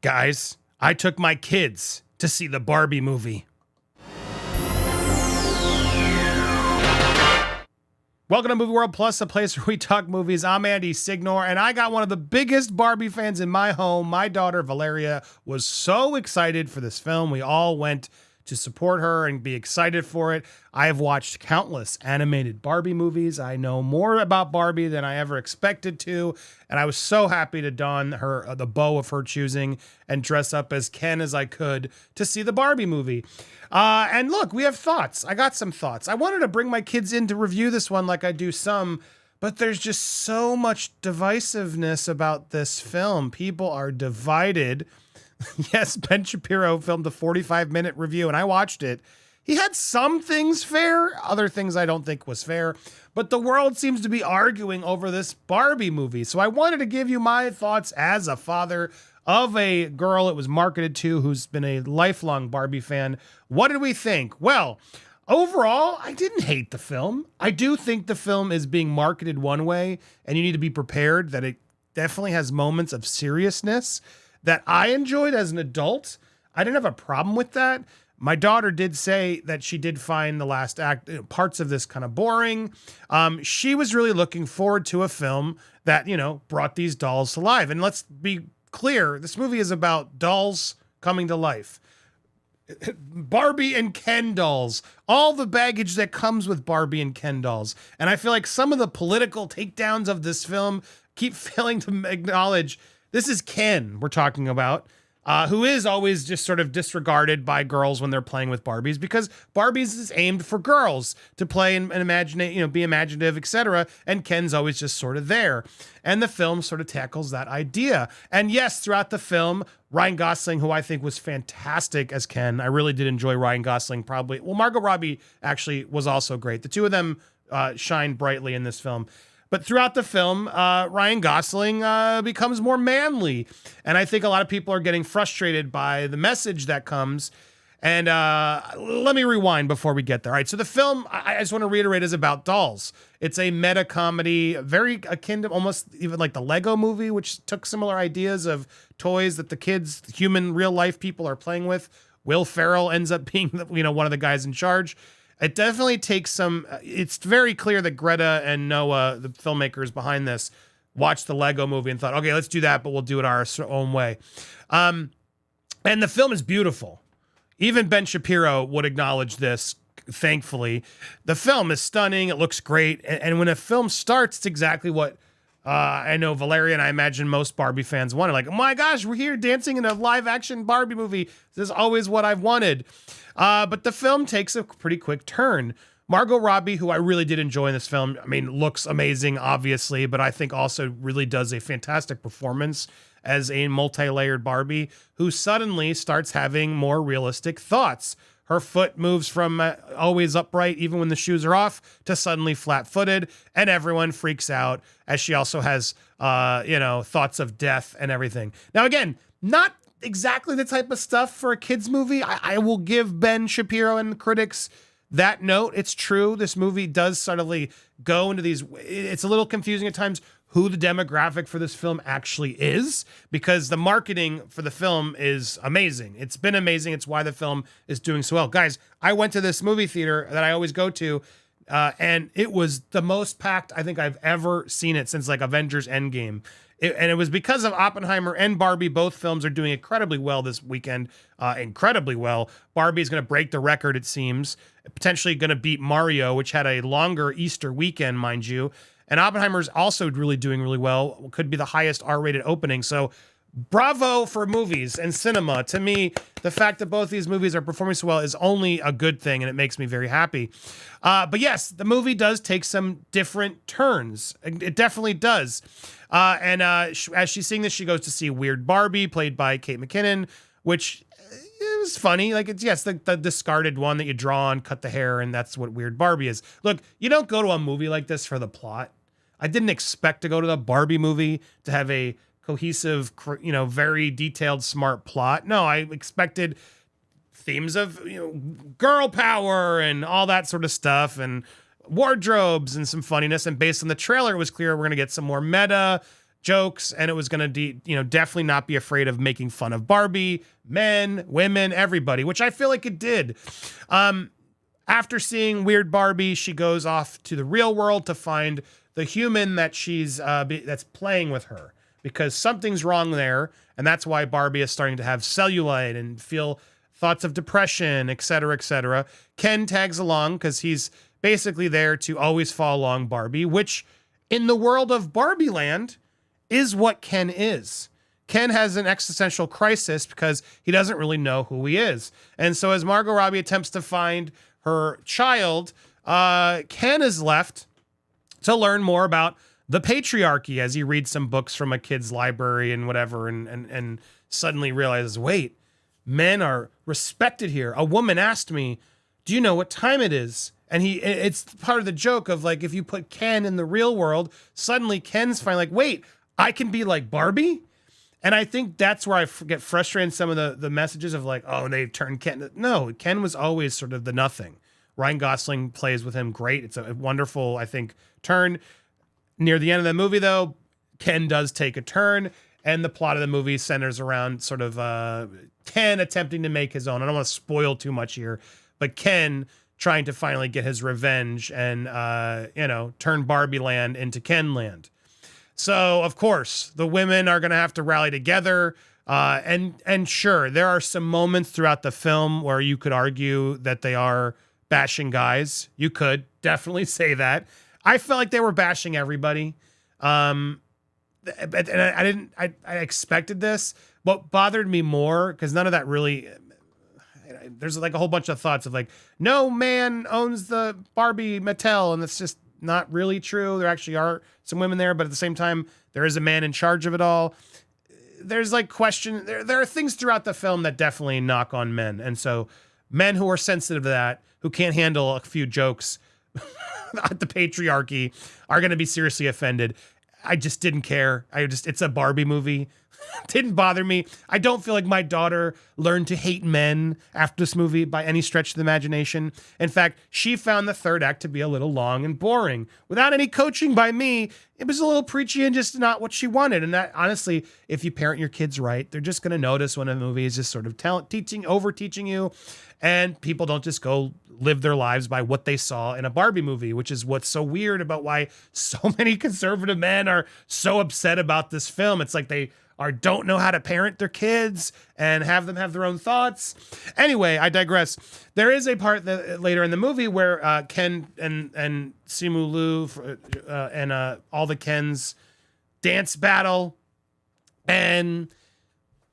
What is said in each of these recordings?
Guys, I took my kids to see the Barbie movie. Welcome to Movie World Plus, a place where we talk movies. I'm Andy Signor, and I got one of the biggest Barbie fans in my home. My daughter, Valeria, was so excited for this film. We all went to support her and be excited for it. I have watched countless animated Barbie movies. I know more about Barbie than I ever expected to, and I was so happy to don her the bow of her choosing and dress up as Ken as I could to see the Barbie movie. And look, we have thoughts. I got some thoughts. I wanted to bring my kids in to review this one like I do some, but there's just so much divisiveness about this film. People are divided. Yes, Ben Shapiro filmed a 45-minute review, and I watched it. He had some things fair, other things I don't think was fair, but the world seems to be arguing over this Barbie movie. So I wanted to give you my thoughts as a father of a girl it was marketed to who's been a lifelong Barbie fan. What did we think? Well, overall, I didn't hate the film. I do think the film is being marketed one way, and you need to be prepared that it definitely has moments of seriousness that I enjoyed as an adult. I didn't have a problem with that. My daughter did say that she did find the last act, parts of this kind of boring. She was really looking forward to a film that, brought these dolls to life. And let's be clear, this movie is about dolls coming to life. Barbie and Ken dolls, all the baggage that comes with Barbie and Ken dolls. And I feel like some of the political takedowns of this film keep failing to acknowledge this is Ken we're talking about, who is always just sort of disregarded by girls when they're playing with Barbies, because Barbies is aimed for girls to play and imagine, be imaginative, etc. And Ken's always just sort of there. And the film sort of tackles that idea. And yes, throughout the film, Ryan Gosling, who I think was fantastic as Ken, I really did enjoy Ryan Gosling probably. Well, Margot Robbie actually was also great. The two of them shine brightly in this film. But throughout the film, Ryan Gosling becomes more manly. And I think a lot of people are getting frustrated by the message that comes. And let me rewind before we get there. All right, so the film, I just want to reiterate, is about dolls. It's a meta comedy, very akin to almost even like the Lego movie, which took similar ideas of toys that the kids, human, real life people are playing with. Will Ferrell ends up being one of the guys in charge. It definitely takes some, it's very clear that Greta and Noah, the filmmakers behind this, watched the Lego movie and thought, okay, let's do that, but we'll do it our own way. And the film is beautiful. Even Ben Shapiro would acknowledge this, thankfully. The film is stunning. It looks great. And when a film starts, it's exactly what I know Valeria and I imagine most Barbie fans wanted. Like, oh my gosh, we're here dancing in a live action Barbie movie. This is always what I've wanted. But the film takes a pretty quick turn. Margot Robbie, who I really did enjoy in this film, looks amazing, obviously, but I think also really does a fantastic performance as a multi-layered Barbie who suddenly starts having more realistic thoughts. Her foot moves from always upright, even when the shoes are off, to suddenly flat-footed, and everyone freaks out as she also has, thoughts of death and everything. Now, again, not exactly the type of stuff for a kid's movie. I will give Ben Shapiro and the critics that note. It's true. This movie does suddenly go into these. It's a little confusing at times who the demographic for this film actually is, because the marketing for the film is amazing. It's been amazing. It's why the film is doing so well. Guys, I went to this movie theater that I always go to, and it was the most packed I think I've ever seen it since like Avengers Endgame. And it was because of Oppenheimer and Barbie. Both films are doing incredibly well this weekend. Incredibly well. Barbie is going to break the record, it seems. Potentially going to beat Mario, which had a longer Easter weekend, mind you. And Oppenheimer's also really doing really well. Could be the highest R-rated opening. So bravo for movies and cinema. To me, the fact that both these movies are performing so well is only a good thing, and it makes me very happy. But yes, the movie does take some different turns. It definitely does. And as she's seeing this, she goes to see Weird Barbie, played by Kate McKinnon, which it was funny. Like, it's, yes, the discarded one that you draw on, cut the hair, and that's what Weird Barbie is. Look, you don't go to a movie like this for the plot. I didn't expect to go to the Barbie movie to have a cohesive, very detailed, smart plot. No, I expected themes of, girl power and all that sort of stuff, and wardrobes and some funniness. And based on the trailer, it was clear we're going to get some more meta, jokes, and it was going to, definitely not be afraid of making fun of Barbie, men, women, everybody, which I feel like it did. After seeing Weird Barbie, she goes off to the real world to find the human that she's that's playing with her, because something's wrong there, and that's why Barbie is starting to have cellulite and feel thoughts of depression, et cetera, et cetera. Ken tags along because he's basically there to always follow along Barbie, which in the world of Barbie Land is what Ken is. Ken has an existential crisis because he doesn't really know who he is. And so as Margot Robbie attempts to find her child, Ken is left to learn more about the patriarchy as he reads some books from a kid's library and whatever, and suddenly realizes, wait, men are respected here. A woman asked me, do you know what time it is? And it's part of the joke of like, if you put Ken in the real world, suddenly Ken's finally like, wait, I can be like Barbie? And I think that's where I get frustrated in some of the messages of like, oh, they've turned Ken. No, Ken was always sort of the nothing. Ryan Gosling plays with him great. It's a wonderful, I think, turn. Near the end of the movie, though, Ken does take a turn, and the plot of the movie centers around sort of Ken attempting to make his own. I don't want to spoil too much here, but Ken trying to finally get his revenge and, turn Barbie Land into Ken Land. So, of course, the women are going to have to rally together. And sure, there are some moments throughout the film where you could argue that they are bashing guys. You could definitely say that. I felt like they were bashing everybody. And I expected this. What bothered me more, because none of that really, there's like a whole bunch of thoughts of like, no man owns the Barbie Mattel, and that's just not really true. There actually are some women there, but at the same time, there is a man in charge of it all. There's like there are things throughout the film that definitely knock on men. And so men who are sensitive to that, who can't handle a few jokes at the patriarchy, are going to be seriously offended. I just didn't care. It's a Barbie movie. Didn't bother me. I don't feel like my daughter learned to hate men after this movie by any stretch of the imagination. In fact, she found the third act to be a little long and boring. Without any coaching by me, it was a little preachy and just not what she wanted. And that, honestly, if you parent your kids right, they're just going to notice when a movie is just sort of over-teaching you, and people don't just go live their lives by what they saw in a Barbie movie, which is what's so weird about why so many conservative men are so upset about this film. It's like they don't know how to parent their kids and have them have their own thoughts. Anyway, I digress. There is a part that later in the movie where Ken and Simu Liu and all the Kens dance battle, and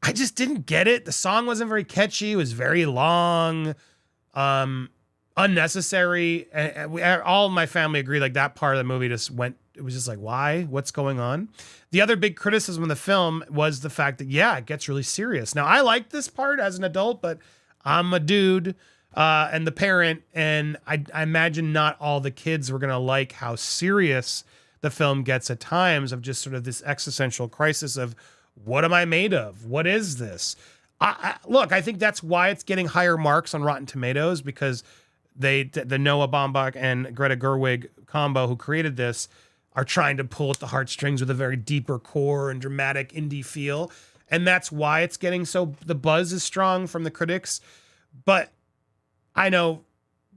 I just didn't get it. The song wasn't very catchy. It was very long, unnecessary. And all of my family agreed, like, that part of the movie just went, it was just like, why? What's going on? The other big criticism of the film was the fact that, yeah, it gets really serious. Now, I liked this part as an adult, but I'm a dude and the parent, and I imagine not all the kids were going to like how serious the film gets at times, of just sort of this existential crisis of, what am I made of? What is this? Look, I think that's why it's getting higher marks on Rotten Tomatoes, because the Noah Baumbach and Greta Gerwig combo who created this are trying to pull at the heartstrings with a very deeper core and dramatic indie feel. And that's why it's getting the buzz is strong from the critics. But I know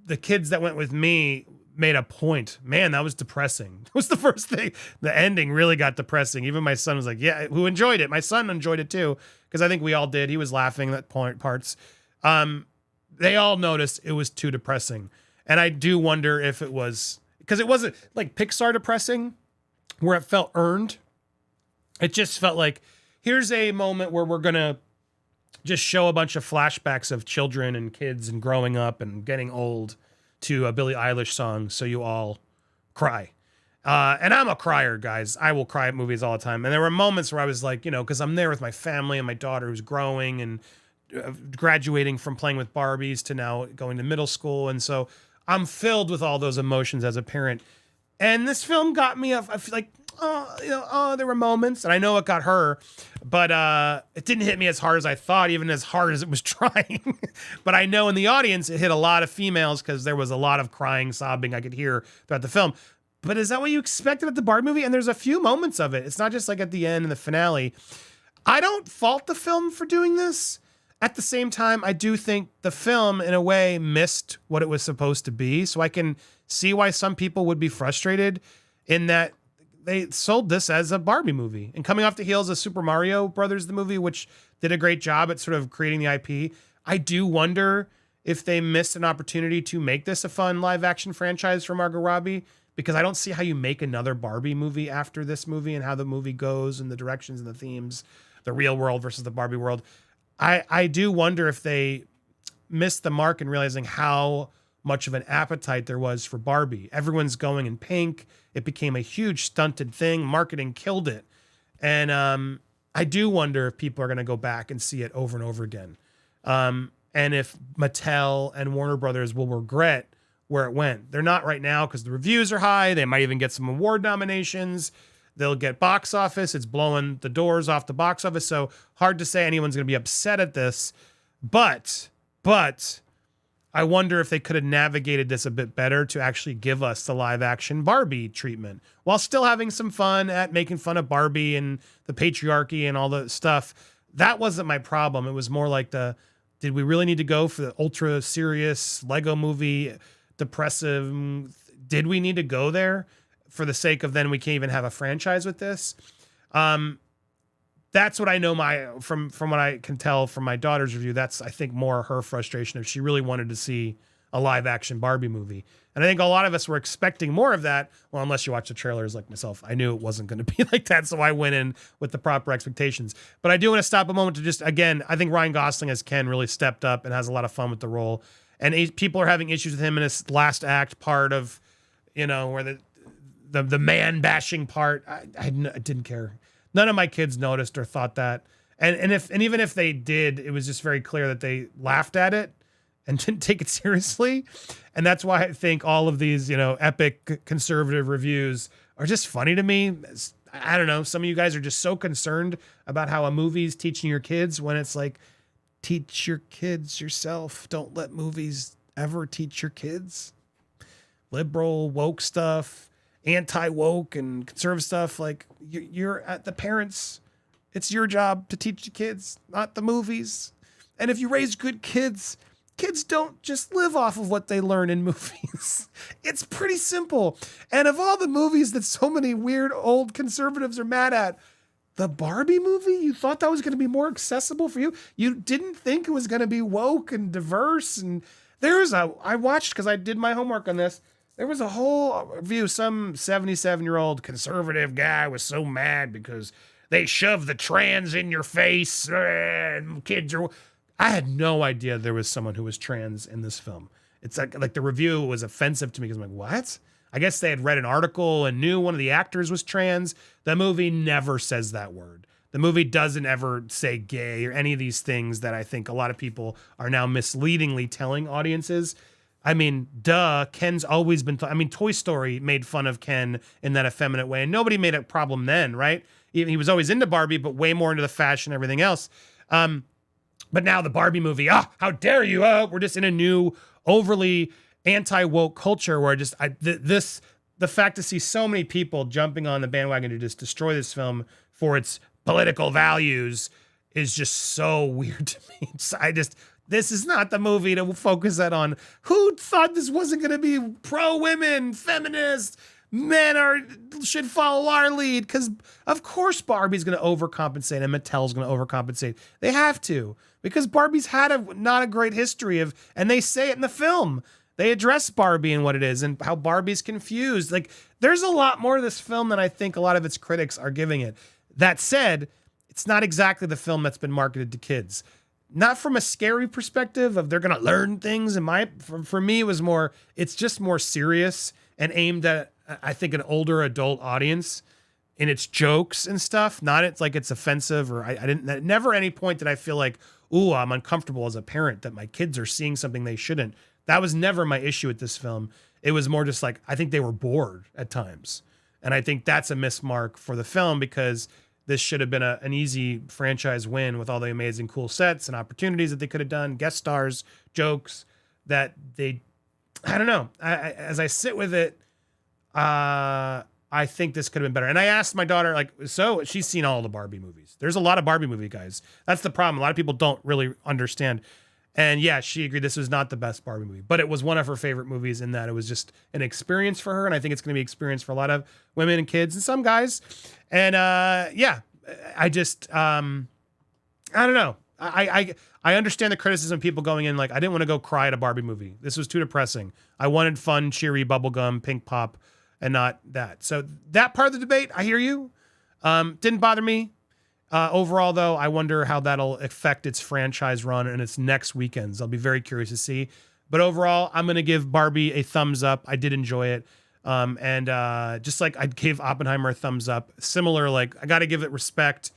the kids that went with me made a point. Man, that was depressing. That was the first thing. The ending really got depressing. Even my son was like, yeah, who enjoyed it. My son enjoyed it too, because I think we all did. He was laughing at parts. They all noticed it was too depressing. And I do wonder if it was, because it wasn't like Pixar depressing where it felt earned. It just felt like, here's a moment where we're going to just show a bunch of flashbacks of children and kids and growing up and getting old to a Billie Eilish song, so you all cry. And I'm a crier, guys. I will cry at movies all the time. And there were moments where I was like, because I'm there with my family and my daughter who's growing and graduating from playing with Barbies to now going to middle school. And so I'm filled with all those emotions as a parent. And this film got me, I feel like, there were moments, and I know it got her, but it didn't hit me as hard as I thought, even as hard as it was trying. But I know in the audience, it hit a lot of females because there was a lot of crying, sobbing I could hear throughout the film. But is that what you expected at the Barbie movie? And there's a few moments of it. It's not just like at the end and the finale. I don't fault the film for doing this. At the same time, I do think the film, in a way, missed what it was supposed to be. So I can see why some people would be frustrated in that they sold this as a Barbie movie. And coming off the heels of Super Mario Brothers, the movie, which did a great job at sort of creating the IP, I do wonder if they missed an opportunity to make this a fun live action franchise for Margot Robbie, because I don't see how you make another Barbie movie after this movie and how the movie goes and the directions and the themes, the real world versus the Barbie world. I do wonder if they missed the mark in realizing how much of an appetite there was for Barbie. Everyone's going in pink. It became a huge stunted thing. Marketing killed it. And I do wonder if people are going to go back and see it over and over again. And if Mattel and Warner Brothers will regret where it went. They're not right now because the reviews are high. They might even get some award nominations. They'll get box office. It's blowing the doors off the box office. So hard to say anyone's going to be upset at this. But I wonder if they could have navigated this a bit better to actually give us the live action Barbie treatment while still having some fun at making fun of Barbie and the patriarchy and all the stuff. That wasn't my problem. It was more like did we really need to go for the ultra serious Lego movie, depressive? Did we need to go there for the sake of then we can't even have a franchise with this? That's what I know from what I can tell from my daughter's review. That's, I think, more her frustration if she really wanted to see a live action Barbie movie. And I think a lot of us were expecting more of that. Well, unless you watch the trailers like myself, I knew it wasn't going to be like that. So I went in with the proper expectations. But I do want to stop a moment to just, again, I think Ryan Gosling as Ken really stepped up and has a lot of fun with the role. And people are having issues with him in his last act part of, where the man bashing part. I didn't care. None of my kids noticed or thought that. And even if they did, it was just very clear that they laughed at it and didn't take it seriously. And that's why I think all of these, epic conservative reviews are just funny to me. I don't know. Some of you guys are just so concerned about how a movie's teaching your kids when it's like, teach your kids yourself. Don't let movies ever teach your kids. Liberal, woke stuff, anti-woke and conservative stuff. Like you're at the parents. It's your job to teach the kids, not the movies. And if you raise good kids don't just live off of what they learn in movies. It's pretty simple. And of all the movies that so many weird old conservatives are mad at, the Barbie movie, you thought that was going to be more accessible for you? You didn't think it was going to be woke and diverse. And I watched, because I did my homework on this, there was a whole review. Some 77-year-old conservative guy was so mad because they shoved the trans in your face. And kids are... I had no idea there was someone who was trans in this film. It's like the review was offensive to me because I'm like, what? I guess they had read an article and knew one of the actors was trans. The movie never says that word. The movie doesn't ever say gay or any of these things that I think a lot of people are now misleadingly telling audiences. I mean, duh, Ken's always been... Toy Story made fun of Ken in that effeminate way, and nobody made a problem then, right? He was always into Barbie, but way more into the fashion and everything else. But now the Barbie movie, how dare you? We're just in a new, overly anti-woke culture where the fact to see so many people jumping on the bandwagon to just destroy this film for its political values is just so weird to me. This is not the movie to focus that on. Who thought this wasn't going to be pro-women, feminist, should follow our lead? Because of course Barbie's going to overcompensate and Mattel's going to overcompensate. They have to, because Barbie's had not a great history of, and they say it in the film. They address Barbie and what it is and how Barbie's confused. Like, there's a lot more to this film than I think a lot of its critics are giving it. That said, it's not exactly the film that's been marketed to kids. Not from a scary perspective of they're going to learn things. For me, it was more, it's just more serious and aimed at, I think, an older adult audience in its jokes and stuff. Not it's like it's offensive, or never at any point did I feel like, ooh, I'm uncomfortable as a parent that my kids are seeing something they shouldn't. That was never my issue with this film. It was more just like, I think they were bored at times. And I think that's a mismark for the film, because this should have been an easy franchise win with all the amazing cool sets and opportunities that they could have done, guest stars, jokes that I don't know. As I sit with it, I think this could have been better. And I asked my daughter, like, so she's seen all the Barbie movies. There's a lot of Barbie movie guys. That's the problem. A lot of people don't really understand. And yeah, she agreed this was not the best Barbie movie, but it was one of her favorite movies in that it was just an experience for her. And I think it's going to be an experience for a lot of women and kids and some guys. And yeah, I just, I don't know. I understand the criticism of people going in like, I didn't want to go cry at a Barbie movie. This was too depressing. I wanted fun, cheery bubblegum, pink pop, and not that. So that part of the debate, I hear you. Didn't bother me. Overall, though, I wonder how that'll affect its franchise run and its next weekends. I'll be very curious to see. But overall, I'm going to give Barbie a thumbs up. I did enjoy it. And just like I gave Oppenheimer a thumbs up, similar, like I got to give it respect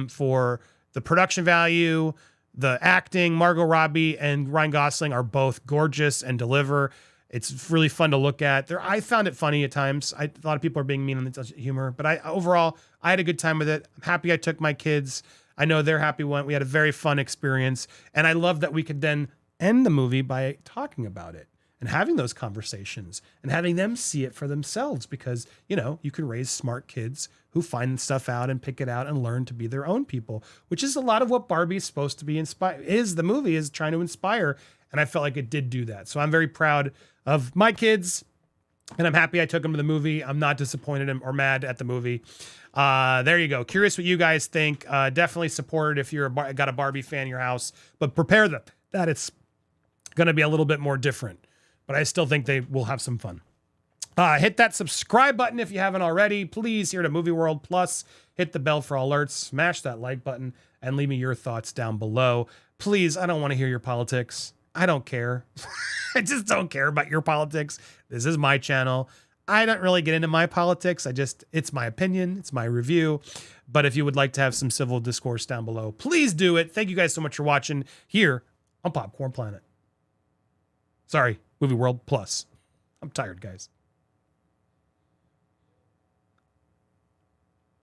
for the production value, the acting. Margot Robbie and Ryan Gosling are both gorgeous and deliver. It's really fun to look at. I found it funny at times. A lot of people are being mean on the humor, but overall, I had a good time with it. I'm happy I took my kids. I know they're happy. We had a very fun experience. And I love that we could then end the movie by talking about it and having those conversations and having them see it for themselves because, you know, you can raise smart kids who find stuff out and pick it out and learn to be their own people, which is a lot of what Barbie is supposed to be the movie is trying to inspire. And I felt like it did do that. So I'm very proud of my kids and I'm happy I took them to the movie. I'm not disappointed or mad at the movie. There you go. Curious what you guys think. Definitely support it if you're got a Barbie fan in your house, but prepare that it's going to be a little bit more different, but I still think they will have some fun. Hit that subscribe button if you haven't already. Please, here to Movie World Plus, hit the bell for alerts, smash that like button, and leave me your thoughts down below. Please, I don't want to hear your politics. I don't care. I just don't care about your politics. This is my channel. I don't really get into my politics. It's my opinion. It's my review. But if you would like to have some civil discourse down below, please do it. Thank you guys so much for watching here on Popcorn Planet. Sorry, Movie World Plus. I'm tired, guys.